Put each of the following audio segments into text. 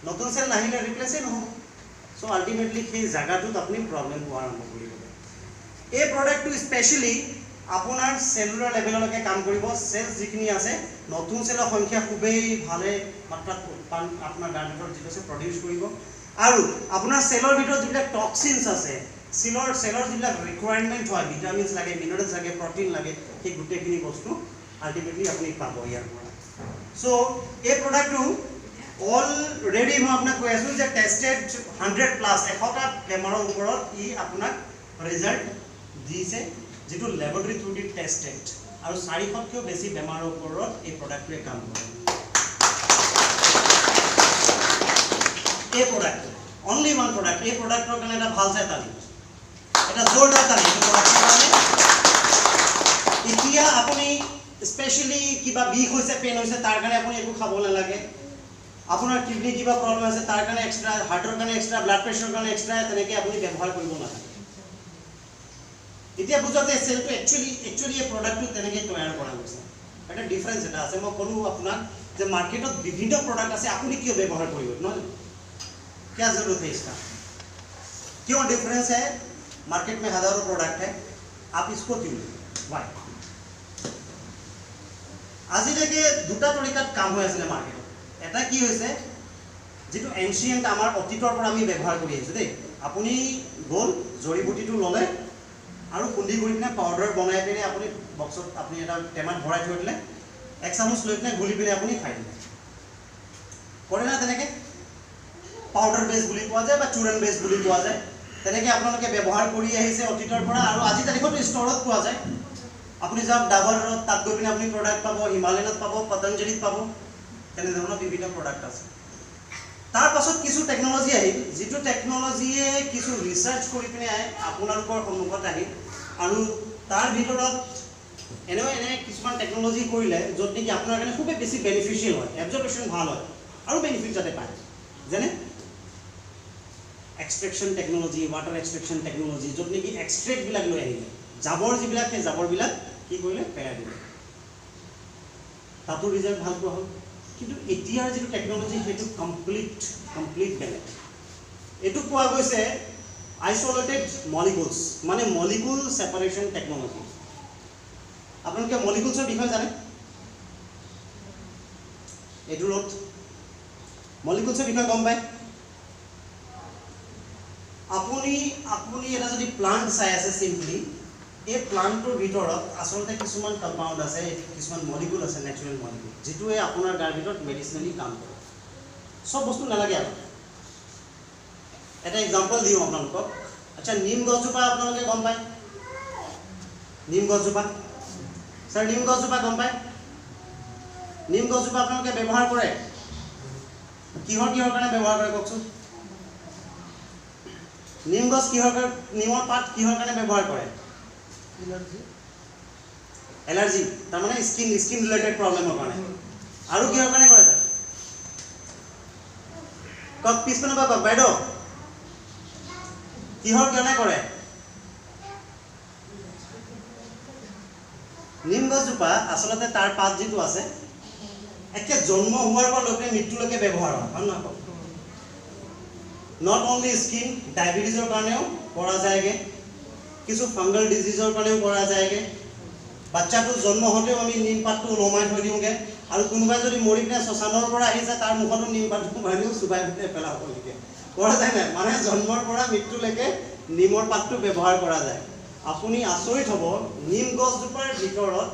নতুন সেল নাহিলে ৰিপ্লেচে নহ'ব। সো আল্টিমেটলি সেই জায়গাটোত আপনি প্ৰবলেম পোৱা আৰম্ভ কৰিব। এই প্ৰডাক্টটো স্পেশালি আপোনাৰ সেলুলাৰ লেভেললৈকে কাম কৰিব। সেলস যিখিনি আছে নতুন সেলৰ সংখ্যা খুবেই ভালে মাত্ৰাত আপোনাৰ গাৰ ভিতৰত যিটো আছে প্ৰডিউস কৰিব আৰু আপোনাৰ সেলৰ ভিতৰত যিবিলাক টক্সিনছ আছে সেলৰ যিবিলাক ৰিকুৱাৰমেন্ট হয় ভিটামিনছ লাগে মিনাৰেলছ লাগে প্ৰটিন লাগে সেই গোটেইখিনি বস্তু আল্টিমেটলি আপুনি পাব ইয়াৰ পৰা। সো এই প্ৰডাক্টটো অলৰেডি মই আপোনাক কৈ আছো যে টেষ্টেড 100+ 100টা বেমাৰৰ ওপৰত ই আপোনাক ৰিজাল্ট দিছে যেটো ল্যাবৰেটৰী থ্ৰু দি টেষ্টেড আৰু 400তকৈও বেছি বেমাৰৰ ওপৰত এই প্ৰডাক্টটোৱে কাম কৰে। এই প্ৰডাক্ট অনলি ওয়ান প্ৰডাক্ট এই প্ৰডাক্টৰ কাৰণে এটা ভাল চাই তালি এটা জোৰদাৰ তালি এই প্ৰডাক্টৰ কাৰণে। এতিয়া আপুনি স্পেশালি কিবা বিষ হৈছে পেইন হৈছে তাৰ কাৰণে আপুনি একো খাব নালাগে। আপোনাৰ কিডনি কিবা প্ৰবলেম আছে তাৰ কাৰণে এক্সট্ৰা হাৰ্টৰ কাৰণে এক্সট্ৰা ব্লাড প্ৰেছাৰৰ কাৰণে এক্সট্ৰা তেনেকৈ আপুনি ব্যৱহাৰ কৰিব নালাগে। এতিয়া বুঝতে সেলটো একচুয়ালি এই প্ৰডাক্টটো তেনেকৈ তৈয়াৰ কৰা হৈছে। এটা ডিফাৰেন্স এটা আছে মই ক'লো আপোনাক যে মাৰ্কেটত বিভিন্ন প্ৰডাক্ট আছে আপুনি কিয় ব্যৱহাৰ কৰিব নহয় क्या जरूरत है इसका क्यों डिफरेंस है मार्केट में हजारों प्रोडक्ट है आप इसको क्यों वाई আজিলৈকে দুটা তৰিকাত কাম হৈ আছিল মাৰ্কেটত। এটা কি হৈছে যেটো এনশিয়েন্ট আমাৰ অতীতৰ পৰা আমি ব্যৱহাৰ কৰি আহিছো দেই। আপুনি গল জড়িবুটিটো ললে আৰু খুন্দি কৰি কিনে পাউডাৰ বনাই পিনে আপুনি বক্সত আপুনি এটা টেমাত ভৰাই থৈ দিলে এক চামুচ লৈ কিনে গুলি পিনে আপুনি খাই দিলে কৰে না তেনেকৈ পাউডাৰ বেস বুলি কোৱা যায় বা চূৰণ বেস বুলি কোৱা যায় তেনেকৈ আপোনালোকে ব্যৱহাৰ কৰি আহিছে অতীতৰ পৰা আৰু আজি তাৰিখত ষ্টৰত পোৱা যায়। আপুনি যাওক ডাবৰত তাত গৈ পিনে আপুনি প্ৰডাক্ট পাব হিমালয়ানত পাব পতঞ্জলিত পাব তেনেধৰণৰ বিভিন্ন প্ৰডাক্ট আছে। তাৰ পাছত কিছু টেকনলজি আহিল যিটো টেকনলজিয়ে কিছু ৰিসাৰ্চ কৰি পিনে আপোনালোকৰ সন্মুখত আহিল আৰু তাৰ ভিতৰত এনে কিছুমান টেকনলজি কৰিলে য'ত নেকি আপোনাৰ কাৰণে খুব বেছি বেনিফিচিয়েল হয় এবজৰ্পশ্যন ভাল হয় আৰু বেনিফিট যাতে পায় যেনে extraction technology water extraction technology जो नेকি एक्सट्रेक्ट बिलाक লৈ আহিলে জাবৰ যিবিলাক সেই জাবৰ বিলাক কি কৰিলে পেলাই দিলে তাতো ৰিজাল্ট ভাল পোৱা হ'ল। কিন্তু এতিয়াৰ যেটো টেকনলজি হেতু কমপ্লিট বেলেগ। এটো কোৱা গৈছে আইসোলেটেড মলিকুলস মানে মলিকুল সেপাৰেশন টেকনলজি। আপোনালোকে মলিকুলছৰ বিষয়ে জানে এটো লত মলিকুলছৰ বিষয়ে গম পায় আপুনি এটা যদি প্লান্ট চাই আছে সিম্পলি এই প্লান্টৰ ভিতৰত আসলতে কিছুমান কম্পাউন্ড আছে কিছুমান মলিকুল আছে নেচুৰেল মলিকুল যেটোৱে আপোনাৰ গাৰ ভিতৰত মেডিচিনালি কাম কৰে। সব বস্তু নালাগে আৰু এটা এক্সাম্পল দিওঁ আপোনালোকক। আচ্ছা নিম গছজোপা আপোনালোকে গম পায় নিম গছজোপা স্যাৰ নিম গছজোপা গম পায় নিম গছজোপা আপোনালোকে ব্যৱহাৰ কৰে কিহৰ কাৰণে ব্যৱহাৰ কৰে কওকচোন। নিম গছ নিমৰ পাত কিহৰ কাৰণে ব্যৱহাৰ কৰে এলাৰ্জি তাৰ মানে স্কিন ৰিলেটেড প্ৰবলেমৰ কাৰণে আৰু কিহৰ কাৰণে কৰে স্যাৰ কক পিছপনা বা কক বাইদেউ কিহৰ কাৰণে কৰে নিম গছজোপা আসলতে তাৰ পাত যিটো আছে একে জন্ম হোৱাৰ পৰা লৈ মৃত্যুলৈকে ব্যৱহাৰ হয় হয় নহয় नॉट ओनली स्किन डायबिटीजर কাৰণেও কৰা যায়গে কিছু ফাঙ্গাল ডিজিজৰ কাৰণেও কৰা যায়গে বাচ্চাটো জন্ম হতেও আমি নিম পাতটো লমাই থৈ দিওঁগে আৰু কোনোবা যদি মৰি পিনে শ্মশানৰ পৰা আহিছে তাৰ মুখতো নিম পাতটো ভাঙিও চুবাই পিনে পেলাব লাগে কৰা যায় না মানে জন্মৰ পৰা মৃত্যুলৈকে নিমৰ পাতটো ব্যৱহাৰ কৰা যায়। আপুনি আচৰিত হ'ব নিম গছজোপাৰ ভিতৰত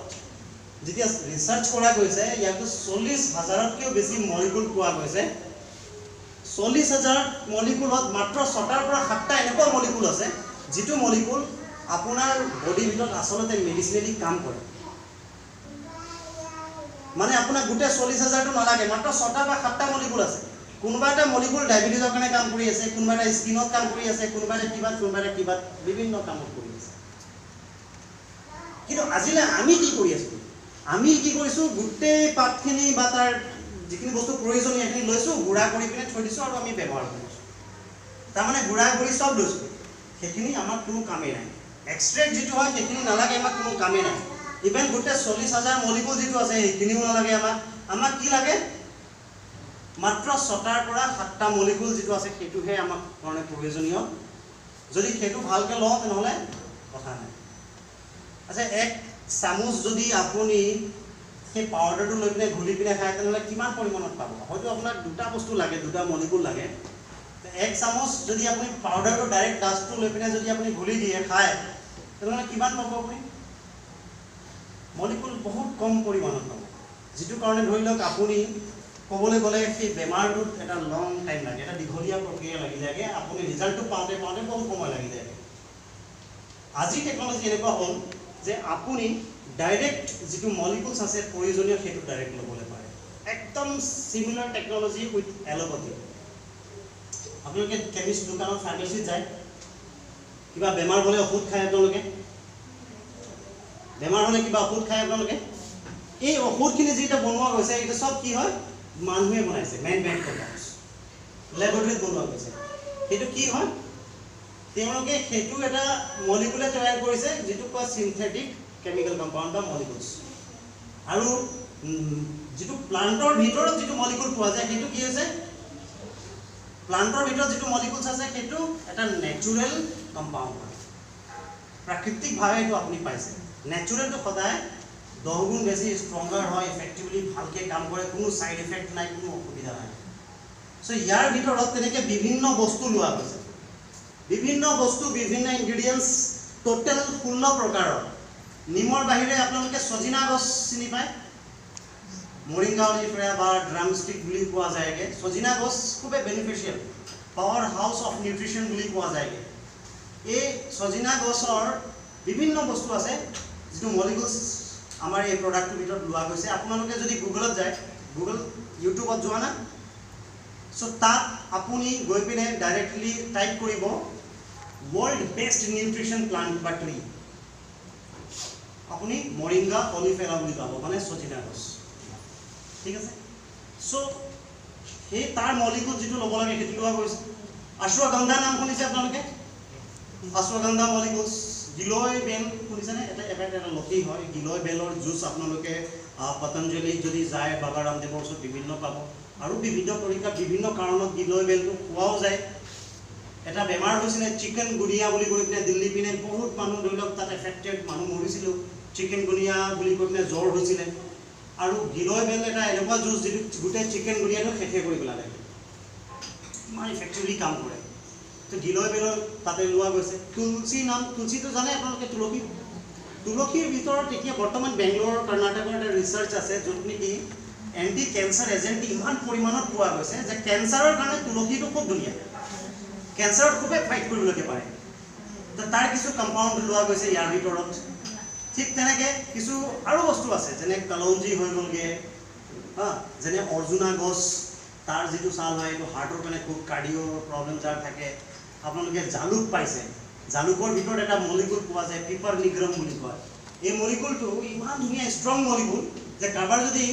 যেতিয়া ৰিসাৰ্চ কৰা গৈছে ইয়াতো 40,000তকৈও বেছি মলিকুল পোৱা গৈছে। 40,000 মলিকুলত মাত্ৰ 6টাৰ পৰা 7টা এনেকুৱা মলিকুল আছে যেটো মলিকুল আপোনাৰ বডিৰ ভিতৰত আসলতে মেডিচিনালি কাম কৰে। মানে আপোনাক গোটে 40,000টো নালাগে মাত্ৰ 6টা বা 7টা মলিকুল আছে। কোনোবা এটা মলিকুল ডায়াবেটিছৰ কাৰণে কাম কৰি আছে কোনোবা এটা স্কিনত কাম কৰি আছে কোনোবা এটা কিবা বিভিন্ন কামত কৰি আছে। কিন্তু আজিলে আমি কি কৰি আছো আমি কি কৰিছো গোটেই পাতখিনি বা তাৰ যিখিনি বস্তু প্ৰয়োজনীয় এখিনি লৈছো গুড়া কৰি পিনে থৈ দিছো আৰু আমি ব্যৱহাৰ কৰিছো তাৰ মানে গুড়া কৰি সব লৈছো সেইখিনি আমাৰ কোনো কামে নাই এক্সট্ৰেক্ট যেটো হয় সেইখিনি নালাগে আমাৰ কোনো কামে নাই ইভেন গোটে 40,000 মলিকুল যেটো আছে সেইখিনিও নালাগে আমাক কি লাগে মাত্ৰ 6টাৰ পৰা 7টা মলিকুল যেটো আছে সেইটোহে আমাক কাৰণে প্ৰয়োজনীয় যদি সেইটো ভালকে লওঁ তেনেহলে কথা নাই আচ্ছা এক চামুচ যদি আপুনি সেই পাউডাৰটো লৈ পিনে ঘুলি পিনে খায় তেনেহলে কিমান পৰিমাণত পাব হয়তো আপোনাক দুটা বস্তু লাগে দুটা মলিকুল লাগে এক চামুচ যদি আপুনি পাউডাৰটো ডাইৰেক্ট ডাষ্টটো লৈ পিনে যদি আপুনি ঘুলি দিয়ে খায় তেনেহলে কিমান পাব আপুনি মলিকুল বহুত কম পৰিমাণত পাব যেটো কাৰণে ধৰি লওক আপুনি ক'বলৈ গ'লে সেই বেমাৰটোত এটা লং টাইম লাগে এটা দীঘলীয়া প্ৰক্ৰিয়া লাগি যায়গে আপুনি ৰিজাল্টটো পাওঁতে পাওঁতে বহুত সময় লাগি যায় আজি টেকনলজি এনেকুৱা হ'ল যে আপুনি ডাইৰেক্ট যেটো মলিকুলছ আছে প্ৰয়োজনীয় সেইটো ডাইৰেক্ট ল'বলৈ পাৰে একদম সিমিলাৰ টেকনলজি উইথ এলোপেথি আপোনালোকে কেমিষ্ট দোকানত ফাৰ্মাচীত যায় কিবা বেমাৰ হ'লে ঔষধ খায় আপোনালোকে বেমাৰ হ'লে কিবা ঔষধ খায় আপোনালোকে এই ঔষধখিনি যেটা বনোৱা হৈছে এটা সব কি হয় মানুহে বনাইছে মেন প্ৰডাক্টস ল্যাবৰেটৰীত বনোৱা হৈছে সেইটো কি হয় তেওঁলোকে সেইটো এটা মলিকুলে তৈয়াৰ কৰিছে যেটো কোৱা সিনথেটিক কেমিক্যাল কম্পাউন্ড বা মলিকুলস আৰু যেটো প্লান্টৰ ভিতৰত যেটো মলিকুল পোৱা যায় সেইটো কি হৈছে প্লান্টৰ ভিতৰত যেটো মলিকুলস আছে সেইটো এটা নেচুৰেল কম্পাউন্ড প্ৰাকৃতিক ভাৱে এটো আপুনি পাইছে নেচুৰেলটো সদায় 10 গুণ বেছি ষ্ট্ৰংগাৰ হয় ইফেক্টিভলি ভালকে কাম কৰে কোনো সাইড ইফেক্ট নাই কোনো অসুবিধা নাই সো ইয়াৰ ভিতৰত তেনেকে বিভিন্ন বস্তু লোৱা হৈছে বিভিন্ন বস্তু বিভিন্ন ইনগ্ৰেডিয়েন্টস টোটাল 16 প্ৰকাৰৰ নিমৰ বাহিৰে আপোনালোকে সজিনা গছ চিনি পায় মৰিংগা অলিফেৰা বা ড্ৰামষ্টিক বুলি কোৱা যায়গে সজিনা গছ খুবে বেনিফিশিয়াল পাৱাৰ হাউস অফ নিউট্ৰিশন বুলি কোৱা যায়গে এই সজিনা গছৰ বিভিন্ন বস্তু আছে যেটো মলিকুলস আমাৰ এই প্ৰডাক্টৰ ভিতৰত লোৱা গৈছে আপোনালোকে যদি গুগলত যায় গুগল ইউটিউবত যোৱা না সো তাত আপুনি গৈ পিনে ডাইৰেক্টলি টাইপ কৰিব ওয়াৰ্ল্ড বেস্ট নিউট্ৰিশন প্লান্ট বা ট্ৰি আপুনি মৰিংগা অলিফেৰা বুলি পাব মানে সজিনা গছ ঠিক আছে সো এই তাৰ মলিকুল যেটো ল'ব লাগে সেইটো লোৱা গৈছে অশ্বগন্ধা নাম শুনিছে আপোনালোকে অশ্বগন্ধা মলিকুলস গিলয় বেল শুনিছেনে এটা লতি হয় গিলয় বেলৰ জুস আপোনালোকে পতঞ্জলি যদি যায় বাবা ৰামদেৱৰ ওচৰত বিভিন্ন পাব আৰু বিভিন্ন তৰিকা বিভিন্ন কাৰণত গিলয় বেলটো খোৱাও যায় এটা বেমাৰ হৈছিলে চিকেন গুনিয়া বুলি কৈ পিনে দিল্লী পিনে বহুত মানুহ ধৰিলক তাত এফেক্টেড মানুহ মৰিছিল চিকেন গুনিয়া বুলি কৈ পিনে জ্বৰ হৈছিল আৰু গিলয় বেল এটা এনেকুৱা জুস যেটো গুটে চিকেন গুনিয়াটো খেখে কৰি পেলালে ইমান ইফেক্টিভলি কাম কৰে তো গিলয় বেলৰ তাতে লোৱা গৈছে তুলসী নাম তুলসীটো জানে আপোনালোকে তুলসীৰ ভিতৰত এতিয়া বৰ্তমান বেংগলোৰ কৰ্ণাটকৰ এটা ৰিসাৰ্চ আছে য'ত নেকি এন্টি ক্যান্সাৰ এজেন্ট ইমান পৰিমাণত পোৱা গৈছে যে ক্যান্সাৰৰ কাৰণে তুলসীটো খুব ধুনীয়া ক্যান্সাৰত খুবে ফাইট কৰিবলৈকে পাৰে তো তাৰ কিছু কম্পাউন্ড লোৱা গৈছে ইয়াৰ ভিতৰত ঠিক তেনেকে কিছু আৰু বস্তু আছে যেনে কলঞ্জি হৈ গলগে যেনে অৰ্জুনা গছ তাৰ যেটো সাল হয় এটো হাৰ্টৰ কাৰণে খুব কাৰ্ডিও প্ৰবলেম যাৰ থাকে আপোনালোকে জালুক পাইছে জালুকৰ ভিতৰত এটা মলিকুল পোৱা যায় পিপাৰ নিগ্ৰম বুলি কয় এই মলিকুলটো ইমান ধুনীয়া ষ্ট্ৰং মলিকুল যে কাৰোবাৰ যদি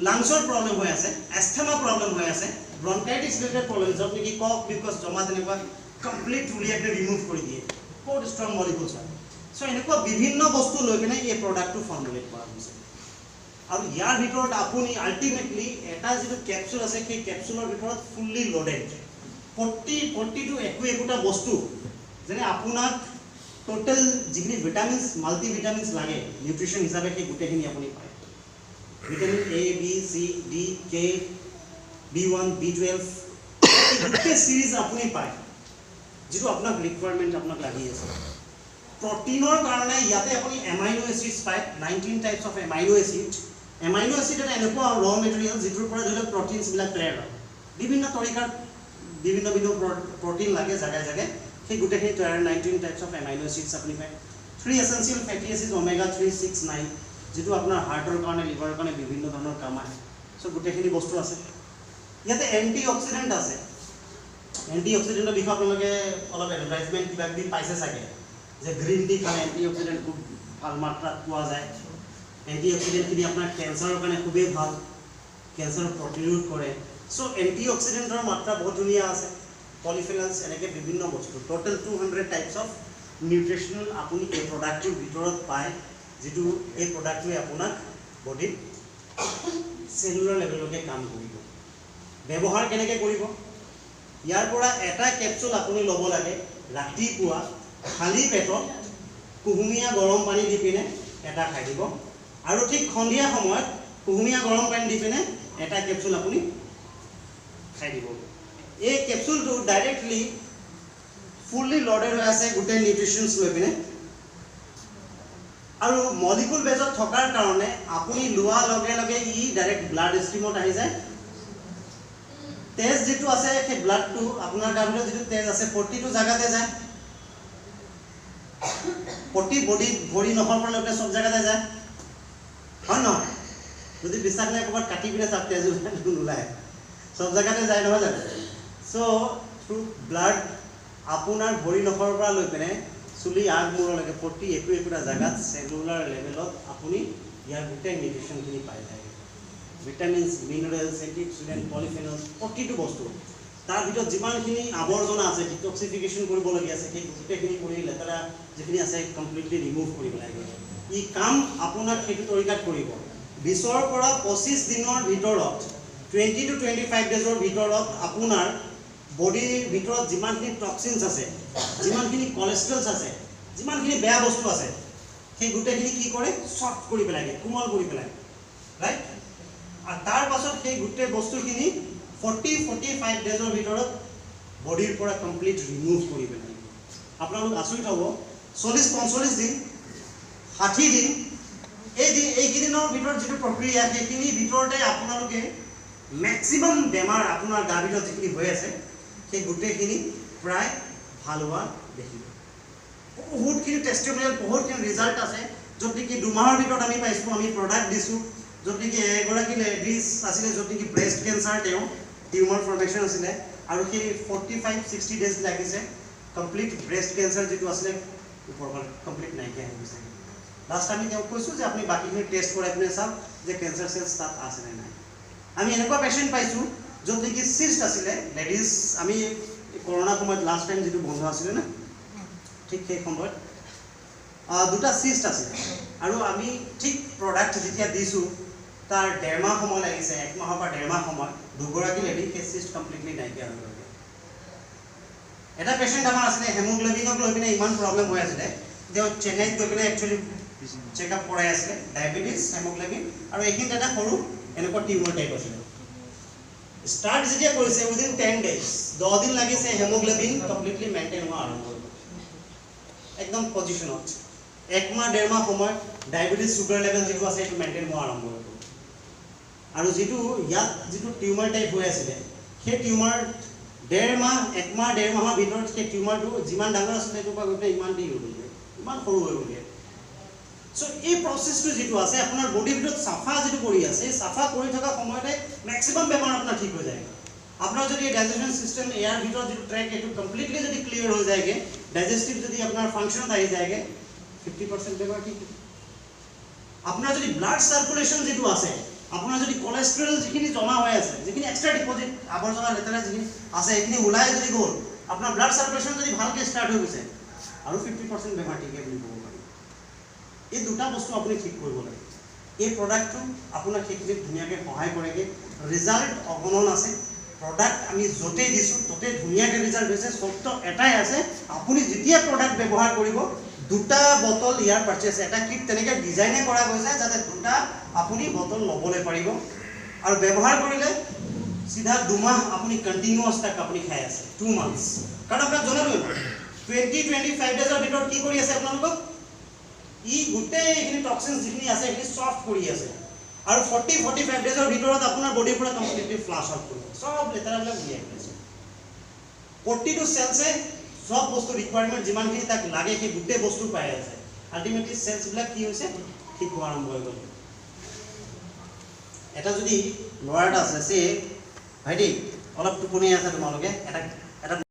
লাংছৰ প্ৰবলেম হৈ আছে এস্থেমা প্ৰবলেম হৈ আছে ব্ৰংকাইটিছ ৰিলেটেড প্ৰবলেম য'ত নেকি কফ বিকজ জমা তেনেকুৱা কমপ্লিট উলিয়াই ৰিমুভ কৰি দিয়ে বহুত ষ্ট্ৰং মলিকুলছ হয় সো এনেকুৱা বিভিন্ন বস্তু লৈ পিনে এই প্ৰডাক্টটো ফৰ্মুলেট কৰা হৈছে আৰু ইয়াৰ ভিতৰত আপুনি আল্টিমেটলি এটা যেটো ক্যাপসুল আছে সেই ক্যাপসুলৰ ভিতৰত ফুললি লোডেড 40 টু একোটা বস্তু যেনে আপোনাক টোটাল যিখিনি ভিটামিনস মাল্টি ভিটামিনস লাগে নিউট্ৰিশন হিচাপে সেই গুটেখিনি আপুনি পায় vitamin A B C D K B1 B12 গুটে সিরিজ আপুনি পায় যেটো আপোনাক ৰিকোয়াৰমেন্ট আপোনাক লাগি আছে প্ৰটিনৰ কাৰণে ইয়াতে আপুনি এমাইনো এসিডস পায় 19 টাইপস অফ এমাইনো এসিড এটা এনেকুৱা ৰ মেটেৰিয়েল যেটোৰ পৰা ধৰি প্ৰটিনস বিলাক তৈয়াৰ হয় বিভিন্ন তৰিকাৰ বিভিন্ন প্ৰটিন লাগে জাগায় জাগায় সেই গুটেখিনি তৈয়াৰ 19 টাইপস অফ এমাইনো এসিডস আপুনি পায় 3 এসেনশিয়াল ফ্যাটি এসিডস ওমেগা 3 6 9 যেটো আপোনাৰ হাৰ্টৰ কাৰণে লিভাৰৰ কাৰণে বিভিন্ন ধৰণৰ কাম আহে সো গুটেখিনি বস্তু আছে ইয়াতে এন্টিঅক্সিডেন্ট আছে এন্টিঅক্সিডেন্টৰ বিষয়ে আপোনালোকে অলপ এডভাৰটাইজমেন্ট কিবা কিবি পাইছে চাগে যে গ্ৰীণ টি খালে এন্টিঅক্সিডেন্ট খুব ভাল মাত্ৰাত পোৱা যায় এন্টিঅক্সিডেন্ট খিনি আপোনাৰ ক্যান্সাৰৰ কাৰণে খুবেই ভাল ক্যান্সাৰ প্ৰতিৰোধ কৰে সো এন্টিঅক্সিডেন্টৰ মাত্ৰা বহুত ধুনীয়া আছে পলিফেনলস এনেকে বিভিন্ন বস্তু টোটাল 200 টাইপস অফ নিউট্ৰিশনাল আপুনি এই প্ৰডাক্টৰ ভিতৰত পায় যেটো এই প্ৰডাক্টটোৱে আপোনাক বডিত সেলুলাৰ লেভেললৈকে কাম কৰিব ব্যৱহাৰ কেনেকৈ কৰিব ইয়াৰ পৰা এটা কেপচুল আপুনি ল'ব লাগে ৰাতিপুৱা খালী পেটত কুহুমীয়া গৰম পানী দি পিনে এটা খাই দিব আৰু ঠিক সন্ধিয়া সময়ত কুহুমীয়া গৰম পানী দি পিনে এটা কেপচুল আপুনি খাই দিব এই কেপচুলটো ডাইৰেক্টলি ফুল্লি লোডেড হৈ আছে গোটেই নিউট্ৰিশনছ লৈ পিনে আৰু মলিকুল বেজত থকাৰ কাৰণে আপুনি লোৱাৰ লগে লগে ই ডাইৰেক্ট ব্লাড ষ্ট্ৰীমত আহি যায় তেজ যেটো আছে সেই ব্লাডটো আপোনাৰ গাৰ যেটো তেজ আছে প্ৰতিটো জায়গাতে যায় প্ৰতি বডি ভৰি নহৰ পৰা লৈ সব জায়গাতে যায় হয় নহয় যদি বিশ্বাস নাই ক'ৰবাত কাটি পিনে চাপ তেজ ওলায় সব জায়গাতে যায় নহয় জানো সো থ্ৰু ব্লাড আপোনাৰ ভৰি নহৰ পৰা লৈ পিনে চুলি আগমূৰলৈকে প্ৰতি একোটা জায়গাত সেলুলাৰ লেভেলত আপুনি ইয়াৰ গোটেই নিউট্ৰিশনখিনি পাই যায় ভিটামিনছ মিনাৰেলছ এন্টিঅক্সিডেন্ট পলিফেনলছ প্ৰতিটো বস্তু তাৰ ভিতৰত যিমানখিনি আৱৰ্জনা আছে ডিটক্সিফিকেশ্যন কৰিবলগীয়া আছে সেই গোটেইখিনি কৰি লেতেৰা যিখিনি আছে কমপ্লিটলি ৰিমুভ কৰিব লাগে ই কাম আপোনাক সেইটো তৰিকাত কৰিব 20 পৰা 25 দিনৰ ভিতৰত 20 to 25 ডেজৰ ভিতৰত আপোনাৰ বডিৰ ভিতৰত যিমানখিনি টক্সিনছ আছে যিমানখিনি কোলেষ্ট্ৰলছ আছে যিমানখিনি বেয়া বস্তু আছে সেই গোটেইখিনি কি কৰে সফট কৰি পেলায় কোমল কৰি পেলায় ৰাইট আৰ তাৰ পাছত সেই গোটেই বস্তুখিনি 40-45 ডেজৰ ভিতৰত বডিৰ পৰা কমপ্লিট ৰিমুভ কৰি পেলায় আপোনালোক আচৰিত হ'ব 40-45 দিন 60 দিন এইকেইদিনৰ ভিতৰত যিটো প্ৰক্ৰিয়া সেইখিনি ভিতৰতে আপোনালোকে ম্যাক্সিমাম বেমাৰ আপোনাৰ গাৰ ভিতৰত যিখিনি হৈ আছে সেই গোটেইখিনি প্ৰায় ভাল হোৱা দেখিব বহুতখিনি টেষ্টিমনিয়েল বহুতখিনি ৰিজাল্ট আছে য'ত নেকি 2 মাহৰ ভিতৰত আমি পাইছোঁ আমি প্ৰডাক্ট দিছোঁ য'ত নেকি এগৰাকী লেডিজ আছিলে য'ত নেকি ব্ৰেষ্ট কেঞ্চাৰ তেওঁ টিউমাৰ ফৰ্মেশ্যন আছিলে আৰু সেই 45-60 ডেজ লাগিছে কমপ্লিট ব্ৰেষ্ট কেঞ্চাৰ যিটো আছিলে ওপৰফালে কমপ্লিট নাইকিয়া হৈ গৈছে লাষ্ট আমি তেওঁক কৈছোঁ যে আপুনি বাকীখিনি টেষ্ট কৰাই পিনে চাওক যে কেঞ্চাৰ চেলছ তাত আছে নে নাই আমি এনেকুৱা পেচেণ্ট পাইছোঁ য'ত নেকি চিষ্ট আছিলে লেডিজ আমি কৰোণা সময়ত লাষ্ট টাইম যিটো বন্ধ আছিলে না ঠিক সেই সময়ত দুটা চিষ্ট আছিলে আৰু আমি ঠিক প্ৰডাক্ট যেতিয়া দিছোঁ তাৰ 1.5 মাহ সময় লাগিছে 1 মাহৰ পৰা 1.5 মাহ সময় দুগৰাকী লেডি সেই চিষ্ট কমপ্লিটলি নাইকিয়া হৈ গ'ল এটা পেচেণ্ট আমাৰ আছিলে হেমোগ্লোবিনক লৈ পিনে ইমান প্ৰব্লেম হৈ আছিলে তেওঁ চেন্নাইত গৈ পিনে একচুৱেলি চেকআপ কৰাই আছিলে ডায়েবেটিছ হেমোগ্লোবিন আৰু এইখিনিত এটা সৰু এনেকুৱা টিউমাৰ টাইপ আছিলে স্টাৰ্ট যেতিয়া কৰিছে উইদিন 10 ডেজ 10 দিন লাগিছে হেমোগ্লোবিন কমপ্লিটলি মেইনটেইন হোৱা আৰম্ভ হ'ল একদম পজিশনত 1 মাহ 1.5 মাহ সময় ডায়েবেটিছ সুগাৰ লেভেল যিটো আছে সেইটো মেইনটেইন হোৱা আৰম্ভ হ'ল আৰু যিটো ইয়াত যিটো টিউমাৰ টাইপ হৈ আছিলে সেই টিউমাৰ 1.5 মাহ 1 মাহ 1.5 মাহৰ ভিতৰত সেই টিউমাৰটো যিমান ডাঙৰ আছিলে সেইটো পৰা গৈ ইমান দি হৈ গ'লগে ইমান সৰু হৈ গ'লগে সো এই প্ৰসেসটো যেটো আছে আপোনাৰ বডিৰ ভিতৰত সাফা যেটো কৰি আছে সাফা কৰি থকা সময়তে ম্যাক্সিমাম বেমাৰ আপোনাৰ ঠিক হৈ যায় আপোনাৰ যদি ডাইজেশন সিস্টেম এয়াৰ ভিতৰত যেটো ট্ৰেক এটো কমপ্লিটলি যদি ক্লিয়াৰ হৈ যায়গে ডাইজেস্টিভ যদি আপোনাৰ ফাংশনত আহি যায়গে 50% বেমাৰ ঠিক আপোনাৰ যদি ব্লাড সাৰ্কুলেশন যেটো আছে আপোনাৰ যদি কোলেস্টেৰল যিখিনি জমা হৈ আছে যিখিনি এক্সট্ৰা ডিপোজিট আৱৰ্জনা লেতেৰা যিখিনি আছে এইখিনি ওলাই যদি গ'ল আপোনাৰ ব্লাড সাৰ্কুলেশন যদি ভালকৈ ষ্টাৰ্ট হৈ গৈছে আৰু 50% বেমাৰ ঠিককৈ বুলি ক'ব পাৰি এই দুটা বস্তু আপুনি ঠিক কৰিব লাগে এই প্ৰডাক্টটো আপোনাক সেইখিনি ধুনীয়াকৈ সহায় কৰেগে ৰিজাল্ট অগণন আছে প্ৰডাক্ট আমি য'তে দিছোঁ ত'তে ধুনীয়াকৈ ৰিজাল্ট হৈছে সত্য এটাই আছে আপুনি যেতিয়া প্ৰডাক্ট ব্যৱহাৰ কৰিব দুটা বটল ইয়াৰ পাৰচেজ এটা কিট তেনেকৈ ডিজাইনে কৰা গৈছে যাতে দুটা আপুনি বটল ল'বলৈ পাৰিব আৰু ব্যৱহাৰ কৰিলে সিধা 2 মাহ আপুনি কন্টিনিউয়াস তাক আপুনি খাই আছে 2 মান্থস কাৰণ আপোনাক জনালো 20-25 ডেজৰ ভিতৰত কি কৰি আছে আপোনালোকক ই গোটেই এইখিনি টক্সিনছ যিখিনি আছে এইখিনি সফট কৰি আছে আৰু 40-45 ডেজৰ ভিতৰত আপোনাৰ বডিৰ পৰা কমপ্লিটলি ফ্লাশ আউট কৰিব সব লেতেৰাবিলাক উলিয়াই পেলাইছে প্ৰতিটো সেলছে সব বস্তু ৰিকোয়াৰমেন্ট যিমানখিনি তাক লাগে সেই গোটেই বস্তু পাই আছে আলটিমেটলি সেলছ বিলাক কি হৈছে ঠিক হোৱা আৰম্ভ হৈ গ'ল এটা যদি ল'ৰা এটা আছে সে ভাইটি অলপ টোপনি আছে তোমালোকে এটা